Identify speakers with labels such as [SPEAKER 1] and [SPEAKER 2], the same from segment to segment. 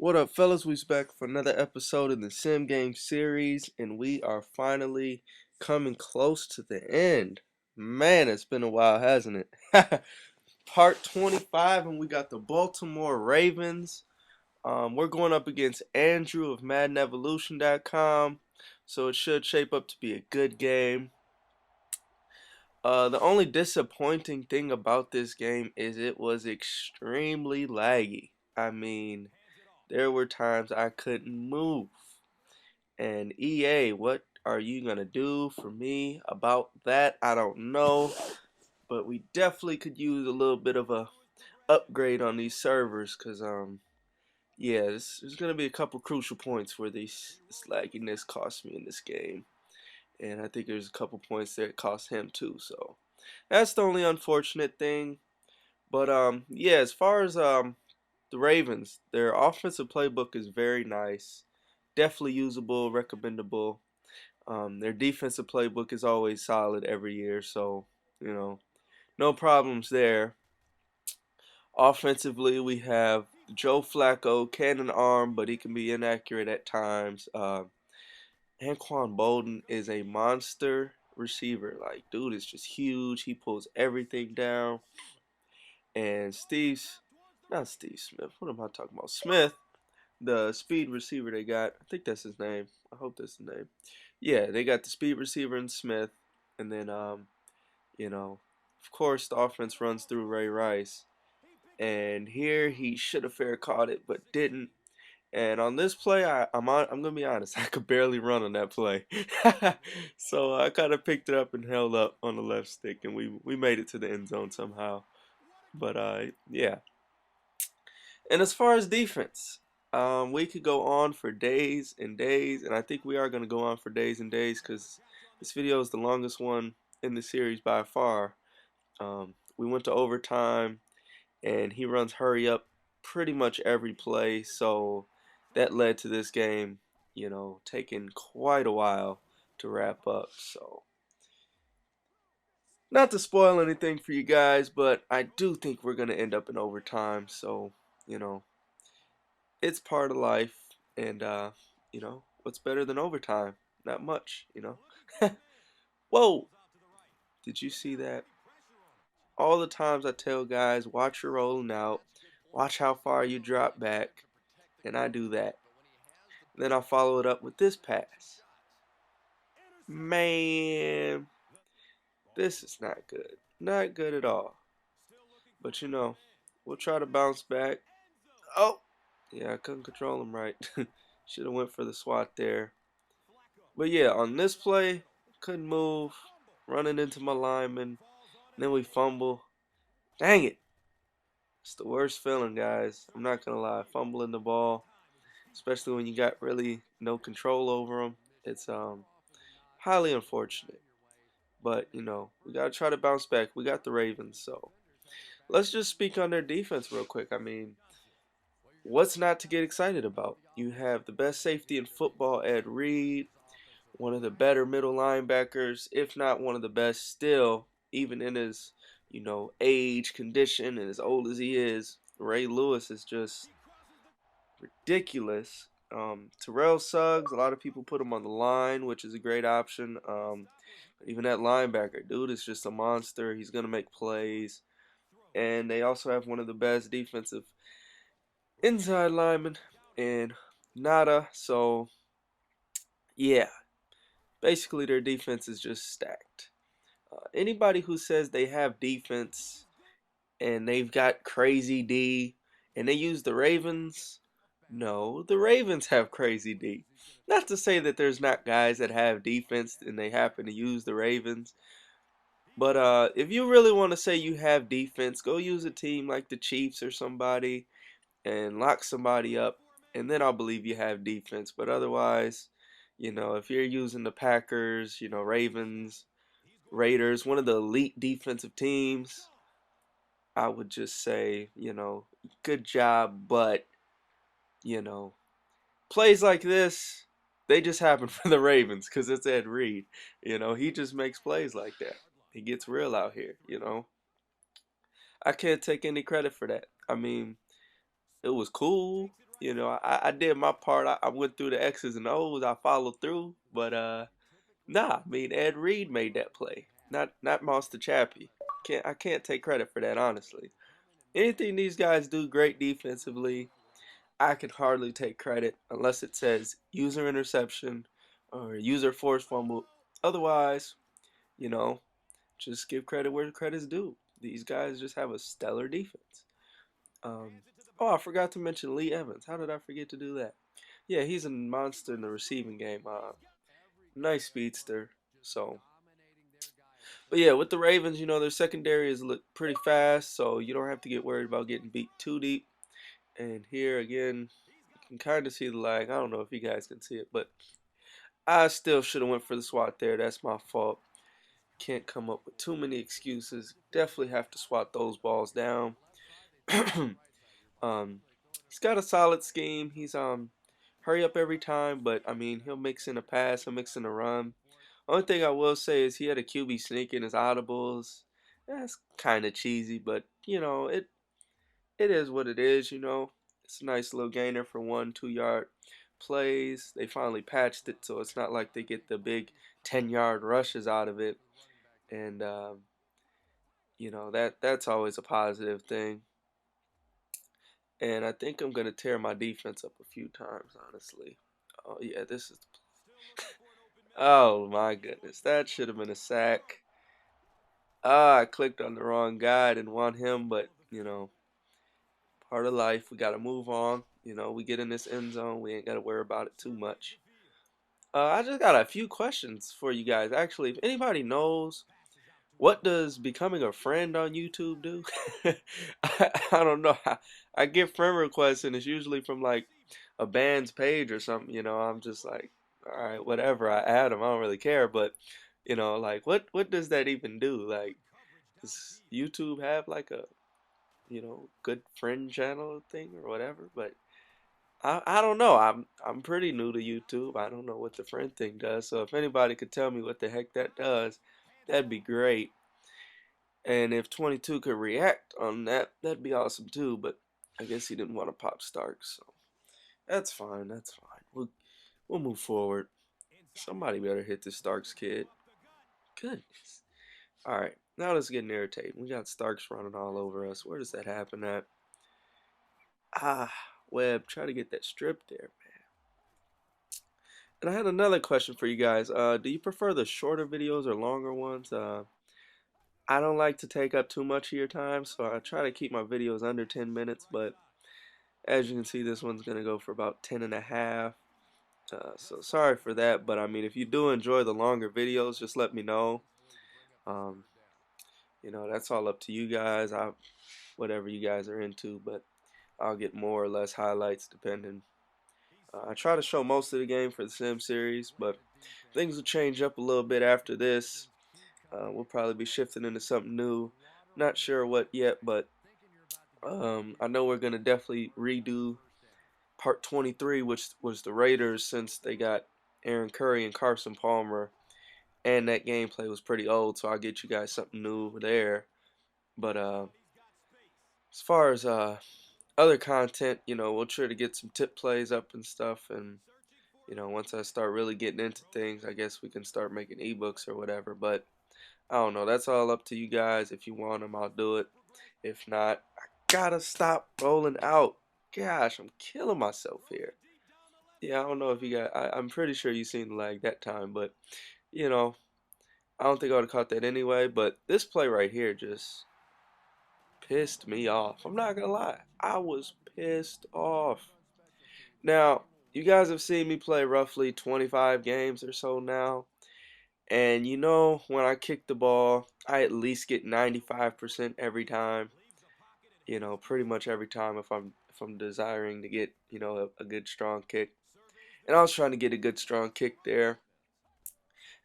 [SPEAKER 1] What up, fellas? We's back for another episode in the Sim Game series, and we are finally coming close to the end. Man, it's been a while, hasn't it? Part 25, and we got the Baltimore Ravens. We're going up against Andrew of MaddenEvolution.com, so it should shape up to be a good game. The only disappointing thing about this game is it was extremely laggy. I mean, there were times I couldn't move. And EA, what are you gonna do for me about that? I don't know, but we definitely could use a little bit of a upgrade on these servers, cause yeah, there's gonna be a couple crucial points where this lagginess cost me in this game, and I think there's a couple points that cost him too. So that's the only unfortunate thing. But yeah, as far as the Ravens, their offensive playbook is very nice, definitely usable, recommendable. Their defensive playbook is always solid every year, so no problems there. Offensively, we have Joe Flacco, cannon arm, but he can be inaccurate at times. Anquan Bolden is a monster receiver. Like, dude is just huge. He pulls everything down. And not Steve Smith. What am I talking about? Smith, the speed receiver they got. I think that's his name. I hope that's the name. Yeah, they got the speed receiver in Smith, and then you know, of course the offense runs through Ray Rice. And here he should have fair caught it, but didn't. And on this play, I'm gonna be honest, I could barely run on that play. So I kind of picked it up and held up on the left stick, and we made it to the end zone somehow. But yeah. And as far as defense, we could go on for days and days, and I think we are going to go on for days and days because this video is the longest one in the series by far. We went to overtime, and he runs hurry up pretty much every play, so that led to this game, taking quite a while to wrap up. So, not to spoil anything for you guys, but I do think we're going to end up in overtime, so, you know, it's part of life, and what's better than overtime? Not much. Whoa, did you see that? All the times I tell guys, watch your rolling out, watch how far you drop back, and I do that. Then I'll follow it up with this pass. Man, this is not good. Not good at all. But we'll try to bounce back. Oh, yeah, I couldn't control him right. Should have went for the swat there. But yeah, on this play, couldn't move, running into my lineman, and then we fumble. Dang it! It's the worst feeling, guys. I'm not gonna lie, fumbling the ball, especially when you got really no control over them. It's highly unfortunate. But we gotta try to bounce back. We got the Ravens, so let's just speak on their defense real quick. I mean, what's not to get excited about? You have the best safety in football, Ed Reed, one of the better middle linebackers, if not one of the best still, even in his, age, condition, and as old as he is. Ray Lewis is just ridiculous. Terrell Suggs, a lot of people put him on the line, which is a great option. Even that linebacker, dude is just a monster. He's going to make plays. And they also have one of the best defensive inside linemen in Nada. So, yeah, basically their defense is just stacked. Anybody who says they have defense and they've got crazy D and they use the Ravens, no, the Ravens have crazy D. Not to say that there's not guys that have defense and they happen to use the Ravens, but if you really want to say you have defense, go use a team like the Chiefs or somebody and lock somebody up, and then I'll believe you have defense. But otherwise, if you're using the Packers, Ravens, Raiders, one of the elite defensive teams, I would just say, good job, but, you know, plays like this, they just happen for the Ravens because it's Ed Reed. He just makes plays like that. He gets real out here. I can't take any credit for that. I mean, it was cool. I did my part. I went through the X's and O's. I followed through, but nah. I mean, Ed Reed made that play, not Monster Chappie. I can't take credit for that, honestly. Anything these guys do great defensively, I can hardly take credit unless it says user interception or user force fumble. Otherwise, you know, just give credit where credit's due. These guys just have a stellar defense. Um, oh, I forgot to mention Lee Evans. How did I forget to do that? Yeah, he's a monster in the receiving game. Nice speedster. So, but yeah, with the Ravens, their secondary is look pretty fast, so you don't have to get worried about getting beat too deep. And here again, you can kind of see the lag. I don't know if you guys can see it, but I still should have went for the swat there. That's my fault. Can't come up with too many excuses. Definitely have to swat those balls down. um, he's got a solid scheme. He's hurry up every time, but I mean he'll mix in a pass, he'll mix in a run. Only thing I will say is he had a QB sneak in his audibles. That's kind of cheesy, but it is what it is. It's a nice little gainer for 1, 2 yard plays. They finally patched it, so it's not like they get the big 10-yard rushes out of it, and that's always a positive thing. And I think I'm gonna tear my defense up a few times, honestly. Oh yeah, this is. Oh my goodness, that should have been a sack. Ah, I clicked on the wrong guy. I didn't want him, but part of life. We gotta move on. We get in this end zone. We ain't gotta worry about it too much. I just got a few questions for you guys. Actually, if anybody knows, what does becoming a friend on YouTube do? I don't know. I get friend requests and it's usually from like a band's page or something. I'm just like, all right, whatever. I add them. I don't really care. But like, what does that even do? Like, does YouTube have like a good friend channel thing or whatever? But I don't know. I'm pretty new to YouTube. I don't know what the friend thing does. So if anybody could tell me what the heck that does, that'd be great. And if 22 could react on that, that'd be awesome too. But I guess he didn't want to pop Starks, so that's fine. That's fine. We'll move forward. Somebody better hit the Starks kid. Goodness. All right, now let's get irritating. We got Starks running all over us. Where does that happen at? Ah, Webb, try to get that strip there, man. And I had another question for you guys. Do you prefer the shorter videos or longer ones? I don't like to take up too much of your time, so I try to keep my videos under 10 minutes, but as you can see, this one's going to go for about 10 and a half. So sorry for that, but I mean, if you do enjoy the longer videos, just let me know. Um, that's all up to you guys. Whatever you guys are into, but I'll get more or less highlights depending. I try to show most of the game for the Sim series, but things will change up a little bit after this. We'll probably be shifting into something new. Not sure what yet, but I know we're gonna definitely redo part 23, which was the Raiders, since they got Aaron Curry and Carson Palmer, and that gameplay was pretty old. So I'll get you guys something new there. But as far as other content, we'll try to get some tip plays up and stuff, and once I start really getting into things, I guess we can start making ebooks or whatever. But I don't know. That's all up to you guys. If you want them, I'll do it. If not, I gotta stop rolling out. Gosh, I'm killing myself here. Yeah, I don't know if you got. I'm pretty sure you seen the lag that time, but you know, I don't think I would have caught that anyway. But this play right here just pissed me off. I'm not gonna lie. I was pissed off. Now, you guys have seen me play roughly 25 games or so now. And when I kick the ball, I at least get 95% every time. Pretty much every time if I'm desiring to get, a good strong kick. And I was trying to get a good strong kick there.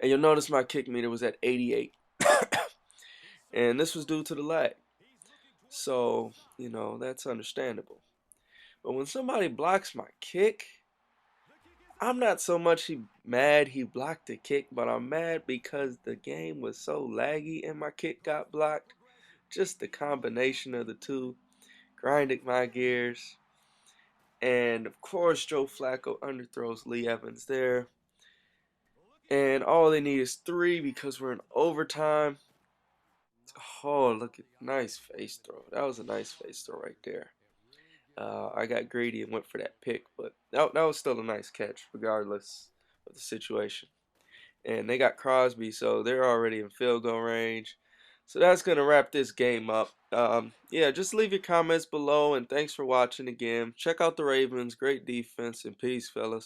[SPEAKER 1] And you'll notice my kick meter was at 88. And this was due to the lag. So, that's understandable. But when somebody blocks my kick, I'm not so much mad he blocked the kick, but I'm mad because the game was so laggy and my kick got blocked. Just the combination of the two grinded my gears. And of course, Joe Flacco underthrows Lee Evans there. And all they need is 3 because we're in overtime. Oh, look at nice face throw. That was a nice face throw right there. I got greedy and went for that pick, but that was still a nice catch, regardless of the situation. And they got Crosby, so they're already in field goal range. So that's going to wrap this game up. Yeah, just leave your comments below, and thanks for watching again. Check out the Ravens. Great defense, and peace, fellas.